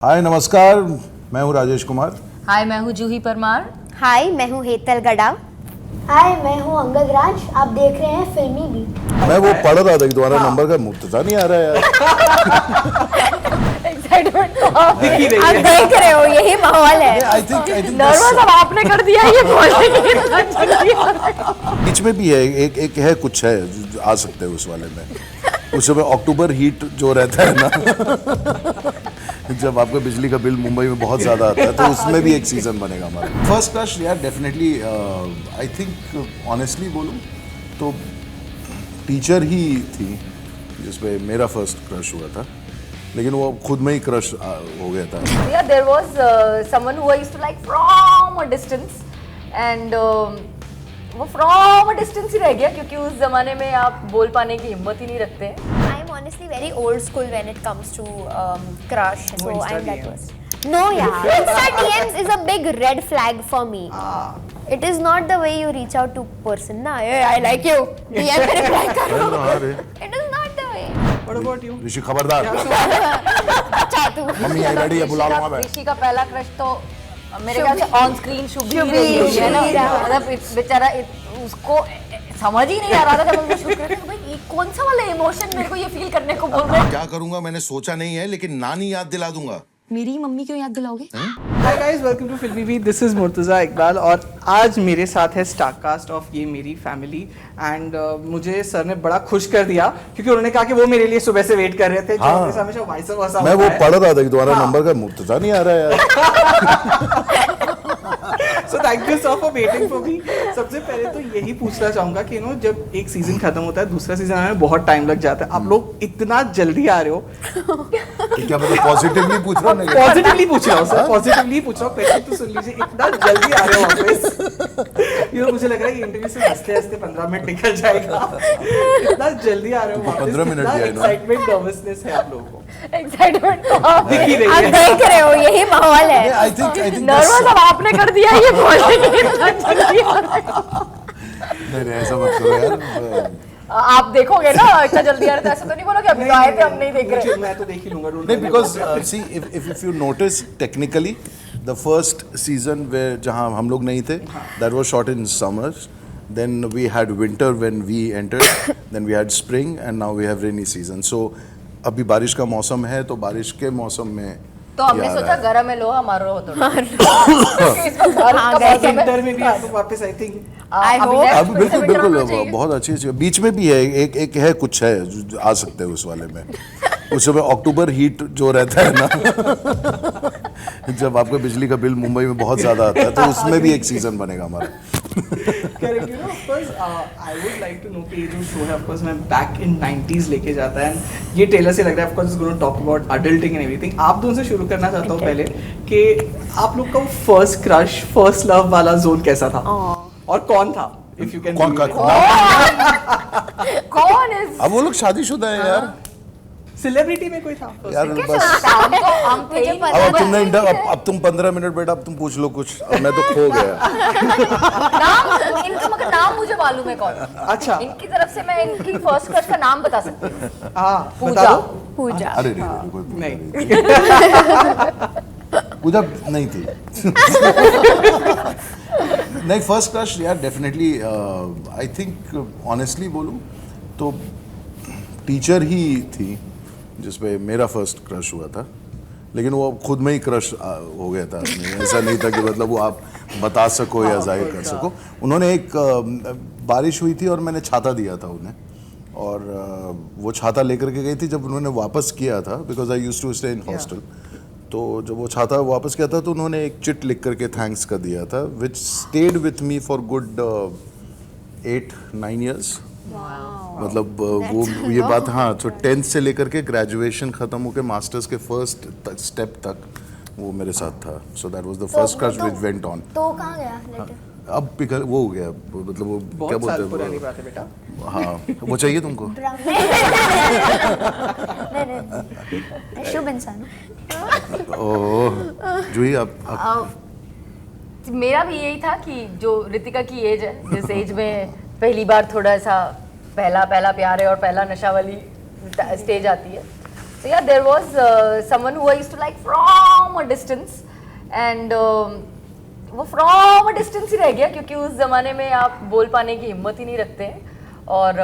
हाय नमस्कार, मैं हूँ राजेश कुमार। हाय, मैं हूँ जूही परमार। हाय, मैं हूँ हेतल गड़ा। हाय, मैं हूँ अंगद राज। आप देख रहे हैं फिल्मी बीट। मैं वो पढ़ रहा था कि तुम्हारा नंबर का मुर्तजा नहीं आ रहा है यार। एक्साइटमेंट तो आप देख रहे हो, यही माहौल है। आई थिंक नर्वस अब आपने कर दिया ये बोलने की। बीच में भी है एक है, कुछ है जो आ सकते हैं उस वाले में। उस समय अक्टूबर हीट जो रहता है ना, जब आपका बिजली का बिल मुंबई में बहुत ज़्यादा आता है, तो उसमें भी एक सीज़न बनेगा हमारा। फर्स्ट क्रश यार डेफिनेटली, आई थिंक ऑनेस्टली बोलूँ तो टीचर ही थी जिसपे मेरा फर्स्ट क्रश हुआ था, लेकिन वो खुद में ही क्रश हो गया था। Yeah, there was someone who I used to like from a distance and वो from a distance ही रह गया क्योंकि उस जमाने में आप बोल पाने की हिम्मत ही नहीं रखते हैं। I am honestly very old school when it comes to crush, so I am that person. No, yeah. Insta DMs is a big red flag for me. It is not the way you reach out to person. Na, hey, I like you. DM पे reply करो. It is not the way. What about you? ऋषि खबरदार, अच्छा तू. Mummy I ready है, बुला लूंगा मैं। ऋषि का पहला क्रश तो मेरे ख्याल से ऑन स्क्रीन शुभीर है ना, मतलब बेचारा उसको समझ ही नहीं आ रहा था जब हम शूट कर रहे थे, भाई ये कौन सा वाला इमोशन मेरे को ये फील करने को बोल रहे हैं। क्या करूंगा मैंने सोचा नहीं है, लेकिन नानी याद दिला दूंगा। मेरी मम्मी क्यों याद दिलाओगे? Hi guys, welcome to Filmy Beat. This is Murtaza Iqbal और आज मेरे साथ है स्टारकास्ट ऑफ ये मेरी फैमिली एंड मुझे सर ने बड़ा खुश कर दिया क्योंकि उन्होंने कहा कि वो मेरे लिए सुबह से वेट कर रहे थे। जो हाँ। मेरे साथ हमेशा वाइस वर्सा मैं होता वो है। पढ़ रहा था कि तुम्हारा नंबर का मुर्तजा नहीं आ रहा है यार। So thank you so for waiting for me. सबसे पहले तो यही पूछना चाहूंगा कि जब एक सीजन खत्म होता है दूसरा सीजन आने में बहुत टाइम लग जाता है। आप लोग इतना जल्दी आ रहे हो। क्या मतलब पॉजिटिवली पूछ रहा हूँ? पॉजिटिवली पूछ रहा हूँ सर, पॉजिटिवली पूछ रहा हूँ। क्वेश्चन तो सुन लीजिए, इतना जल्दी आ रहे हो वापस। मुझे लग रहा है कि इंटरव्यू से हंसते हंसते 15 मिनट निकल जाएगा। इतना जल्दी आ रहे हो वापस। 15 मिनट दिया इन्होंने। एक्साइटमेंट नर्वसनेस है आप लोगों को। एक्साइटमेंट तो आप दिख ही रही आप है। देख रहे हो, यही माहौल है। आई थिंक नर्वस अब आपने कर दिया ये बोलने की। नहीं ऐसा मत करो यार। आप देखोगे ना इतना जल्दी आ रहा था, ऐसा तो नहीं बोलोगे अभी तो आए थे हम नहीं देख रहे। मैं तो देख ही लूंगा। नहीं, because see if you notice technically the first season वे जहाँ हम लोग नहीं थे, that was shot in summer, then we had winter when we entered, then we had spring and now we have rainy season. So अभी बारिश का मौसम है, तो बारिश के मौसम में तो हमने ये आ सोचा रहा है। गरम है लो हमारा हो तो विंटर में भी आप लोग वापस आई थिंक I hope. अब बिल्कुल बिल्कुल बहुत अच्छी चीज। बीच में भी है एक है, कुछ है जो आ सकते हैं उस वाले में। उस समय अक्टूबर हीट जो रहता है ना, जब आपका बिजली का बिल मुंबई में बहुत ज्यादा आता है, तो उसमें भी एक सीजन बनेगा हमारा। Correct. Of course I would like to know कि ये जो शो है ऑफ कोर्स मैं बैक इन 90s लेके जाता है एंड ये ट्रेलर से लग रहा है of course is going to talk about adulting and everything. आप दोनों से शुरू करना चाहता हूँ पहले कि आप लोग का फर्स्ट क्रश फर्स्ट लव वाला जोन कैसा था और कौन था, इफ यू कैन। कौन का कौन है? अब वो लोग शादीशुदा है यार। सेलिब्रिटी में कोई था यार first? बस हम थे ही नहीं। अब तुमने अब तुम 15 मिनट बेटा, अब तुम पूछ लो कुछ। अब मैं तो खो गया। नाम इनका मगर नाम मुझे मालूम है कौन। अच्छा। इनकी तरफ से मैं इनकी फर्स्ट क्रश का नाम बता सकती हूँ। हाँ पूजा। बता दो। पूजा। अरे नहीं, कोई पूजा नहीं। पूजा नहीं थी। नहीं, फर्स्ट क्रश यार डेफिनेटली, आई थिंक ऑनेस्टली बोलूँ तो टीचर ही थी जिसपे मेरा फर्स्ट क्रश हुआ था, लेकिन वो खुद में ही क्रश हो गया था। ऐसा नहीं था कि मतलब वो आप बता सको या जाहिर कर सको। उन्होंने एक बारिश हुई थी और मैंने छाता दिया था उन्हें, और वो छाता लेकर के गई थी। जब उन्होंने वापस किया था, because I used to stay in hostel, तो जब वो छाता वापस किया था तो उन्होंने एक चिट लिख करके थैंक्स कर दिया था, which stayed with me for good 8-9 years. मतलब वो ये बात, हाँ, तो 10th से लेकर के ग्रेजुएशन खत्म होकर मास्टर्स के फर्स्ट स्टेप तक वो मेरे साथ था। So that was the first crush which went on. तो कहाँ गया लेटर? अब पिघल वो हो गया, मतलब वो क्या बहुत साल पुरानी बोलते बात है बेटा। हैं, हाँ वो चाहिए तुमको। नहीं, शुभ इंसान। ओह जूही, आप मेरा भी यही था कि जो रितिका की एज है, जिस एज में पहली बार थोड़ा सा पहला प्यार है और पहला नशा वाली स्टेज आती है। So yeah, there was someone who I used to like from from a distance and वो फ्रॉम अ डिस्टेंस ही रह गया क्योंकि उस जमाने में आप बोल पाने की हिम्मत ही नहीं रखते हैं और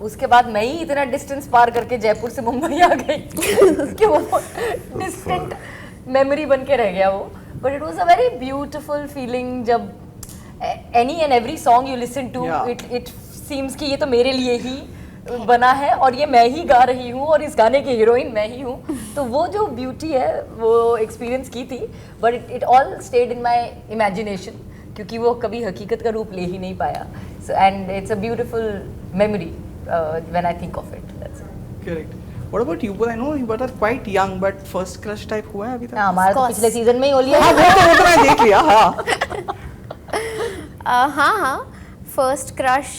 उसके बाद मैं ही इतना डिस्टेंस पार करके जयपुर से मुंबई आ गई कि वो डिस्टेंट मेमोरी बन के रह गया वो but it was a very beautiful feeling जब any and every song you listen to it seems कि ये तो मेरे लिए ही बना है और ये मैं ही गा रही हूँ और इस गाने की हीरोइन मैं ही हूँ तो वो जो ब्यूटी है वो एक्सपीरियंस की थी but it all stayed in my imagination क्योंकि वो कभी हकीकत का रूप ले ही नहीं पाया so and it's a beautiful memory when I think of it that's correct What about you both? I know you both are quite young, but first crush type हुआ है अभी तक? हमारा तो पिछले सीजन में ही हो लिया हाँ वो तो मैं देख लिया हाँ. हाँ फर्स्ट क्रश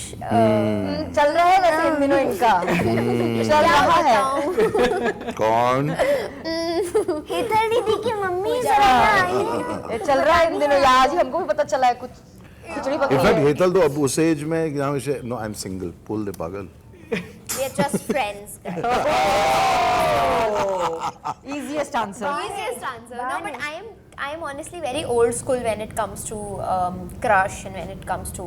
चल रहा है वैसे इन दिनों इनका चल रहा है कौन हेतल दीदी की मम्मी जरा आई ये चल रहा है इन दिनों या आज ही हमको भी पता चला है कुछ खिचड़ी पक रही इनफैक्ट है हेतल तो अब उस एज में जहाँ से नो आई एम सिंगल पुल दे पागल we are just friends guys. easiest answer Easiest answer. No, but I am honestly very old school when it comes to crush and when it comes to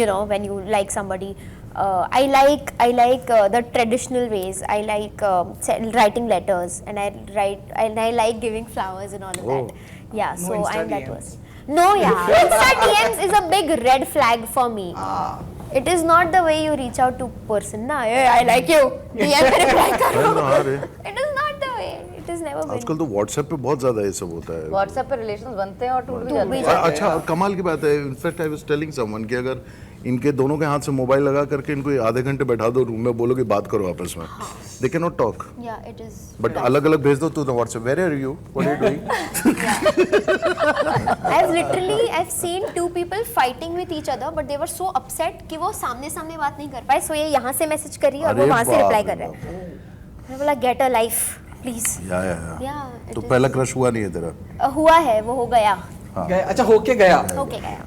you know when you like somebody. I like the traditional ways. I like writing letters and I like giving flowers and all of that. Yeah, No so Insta I'm that DMs. person. No, yeah. Insta DMs is a big red flag for me. It is not the way you reach out to person. Na, hey, I like you. DM पे reply करो. हाँ रे It is not the way. It has never been. आजकल तो WhatsApp पे बहुत ज्यादा ये सब होता है व्हाट्सएप पे रिलेशंस बनते हैं और टूट भी टूट भी जाते हैं अच्छा और कमाल की बात है in fact I was telling someone कि अगर इनके दोनों के हाथ से मोबाइल लगा करके इनको आधे घंटे बैठा दो रूम में बोलो कि बात करो आपस में they can not talk Yeah, it is. But अलग अलग भेज दो तो WhatsApp where are you what are you doing I've seen two people fighting with each other, but they were so upset कि वो सामने सामने बात नहीं कर पाए. So ये यहाँ से मैसेज कर रही है और वो अरे वहाँ से बाप रिप्लाई रे कर रहा है. मैं बोला get a life, please. या Yeah. तो it पहला क्रश हुआ नहीं है तेरा is- हुआ है वो हो गया. गया अच्छा होके गया. Okay गया.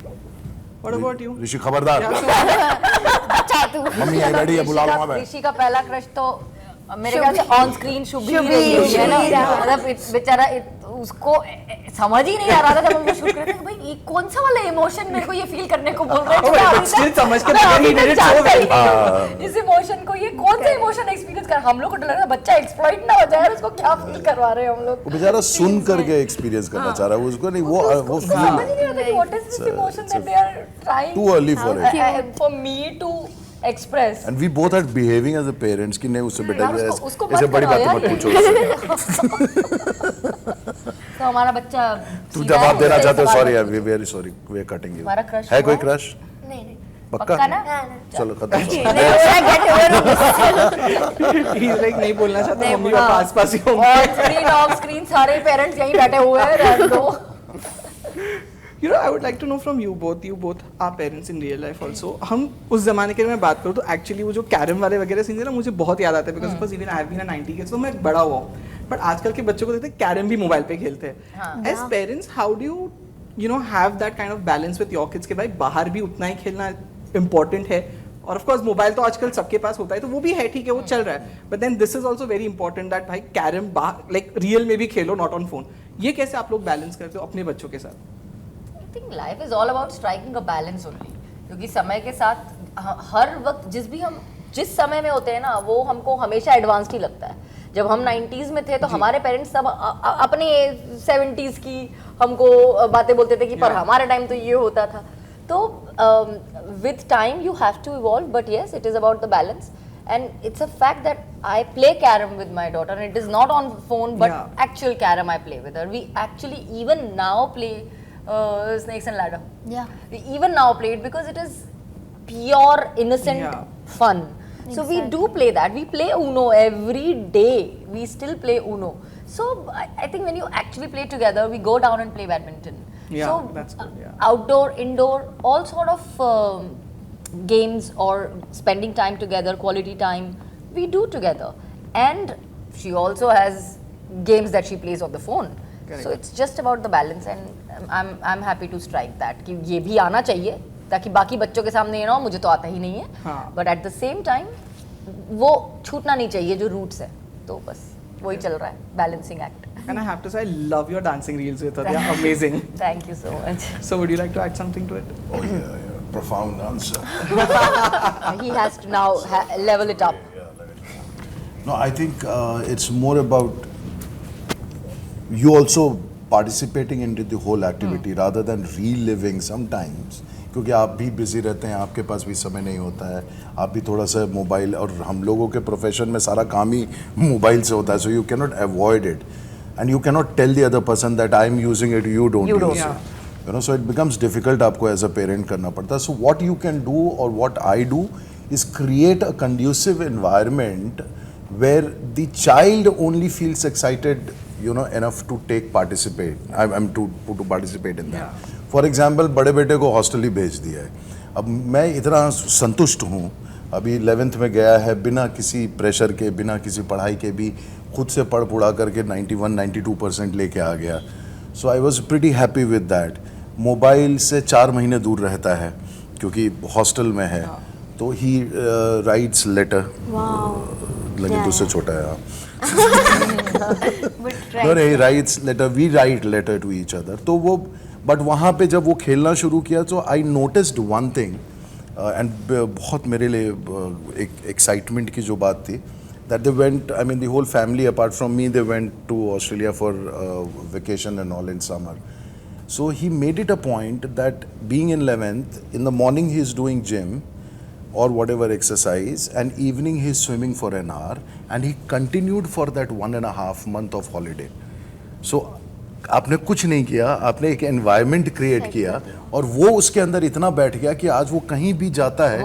What about you? ऋषि खबरदार बचा तू. मम्मी आई रेडी है बुला लो वहां पे ऋषि का पहला क्रश तो मेरे ख्याल से ऑन स्क्रीन शुभ ही रही है ना मतलब बेचारा उसको समझ ही नहीं आ रहा था जब हम लोग शूट कर रहे थे भाई ये कौन सा वाला इमोशन मेरे को ये फील करने को बोल रहे Oh, but still समझ के तो he did it so well. इस इमोशन को ये कौन सा इमोशन एक्सपीरियंस कर हम लोग को डर लग रहा बच्चा एक्सप्लॉइट ना हो जाए उसको क्या फील करवा रहे हैं हम लोग वो बेचारा सुन करके एक्सपीरियंस करना चाह रहा है उसको नहीं वो समझ ही नहीं आता कि what is this emotion that they are trying to early for it for me to express and we both are behaving as a parents कि नहीं उससे बेटा यार, उसको ऐसे मत बड़ी करो बातें मत यार पूछो तो हमारा बच्चा तू सीधा जवाब है, देना उससे चाहते हो सवाल सॉरी यार we very sorry we are cutting you हमारा crush है हुआ कोई है? क्रश नहीं नहीं. पक्का ना चलो खत्म He's like नहीं बोलना चाहता मम्मी पापा आसपास ही होंगे. ऑन स्क्रीन ऑफ स्क्रीन सारे पेरेंट्स यहीं बैठे हुए हैं रहने दो You know, I would like to know from you both are parents in real life also. हम उस जमाने के मैं बात करूँ तो एक्चुअली वो जो कैरम वाले वगैरह सीन है ना मुझे बहुत याद आता है because because even I have been a 90 kids तो मैं बड़ा हुआ हूँ बट आजकल के बच्चों को देखते हैं कैरम भी मोबाइल पे खेलते हैं as parents how do you know have that kind of balance with your kids के भाई बाहर भी उतना ही खेलना इंपॉर्टेंट है और ऑफ कोर्स मोबाइल तो आजकल सबके पास होता है तो वो भी है ठीक है वो चल रहा है but then this is also very important that भाई कैरम लाइक रियल में भी खेलो नॉट ऑन फोन ये कैसे आप लोग बैलेंस करते हो अपने बच्चों के साथ I think life is all about striking a balance only क्योंकि समय के साथ हर वक्त जिस समय में होते हैं ना वो हमको हमेशा एडवांस्ड ही लगता है जब हम 90s में थे तो हमारे पेरेंट्स सब अपने 70s की हमको बातें बोलते थे कि पर हमारे टाइम तो ये होता था तो with time you have to evolve but yes it is about the balance and it's a fact that I play carom with my daughter and it is not on phone but actual carom I play with her we actually even now play snakes and ladder Yeah. we even now play it because it is pure innocent fun so we do play that we play Uno every day we still play Uno so I think when you actually play together we go down and play badminton Yeah, so that's good, yeah. outdoor indoor all sort of games or spending time together quality time we do together and she also has games that she plays on the phone so it's just about the balance and I'm happy to strike that कि ये भी आना चाहिए ताकि बाकी बच्चों के सामने ये ना हो मुझे तो आता ही नहीं है but at the same time वो छूटना नहीं चाहिए जो रूट्स है तो बस वही चल रहा है, balancing act. And I have to say, I love your dancing reels with her. They are amazing. Thank you so much. So would you like to add something to it? Oh yeah. Profound answer. He has to now level it up. No, I think it's more about you also participating into the whole activity rather than reliving sometimes. क्योंकि आप भी busy रहते हैं, आपके पास भी समय नहीं होता है, आप भी थोड़ा सा मोबाइल, और हम लोगों के प्रोफेशन में सारा काम ही मोबाइल से होता है, so you can not avoid it and you can not tell the other person that I am using it, you don't use it, you know. So it becomes difficult आपको as a parent करना पड़ता है. So what you can do और what I do is create a conducive environment where the child only feels excited, you know, enough to participate in that. For example, बड़े बेटे को hostel ही भेज दिया है. अब मैं इतना संतुष्ट हूँ, अभी 11th में गया है, बिना किसी प्रेशर के, बिना किसी पढ़ाई के भी खुद से पढ़ पुढ़ा करके 91-92% लेके आ गया. So I was pretty happy with that. Mobile से 4 महीने दूर रहता है क्योंकि हॉस्टल में है. तो ही राइट्स लेटर, लेकिन तुझसे छोटा है आप. He writes letter, we write letter to each other. तो वो, बट वहाँ पे जब वो खेलना शुरू किया तो I noticed one thing, and बहुत मेरे लिए एक एक्साइटमेंट की जो बात थी, that they went, I mean the whole family apart from me, they went to Australia for vacation and all in summer. So he made it a point that being in 11th, in the morning he is doing gym or whatever exercise, and evening he is swimming for an hour, and he continued for that 1.5 month of holiday. So आपने कुछ नहीं किया, आपने एक environment create किया और वो उसके अंदर इतना बैठ गया कि आज वो कहीं भी जाता है,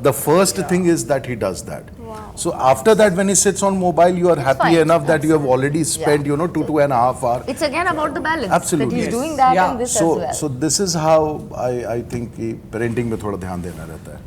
the first thing is that he does that. So after that, when he sits on mobile, you are happy enough that you have already spent, you know, 2.5 hours. It's again about the balance. Absolutely. That he's doing that and this as well. So this is how I think कि parenting में थोड़ा ध्यान देना रहता है.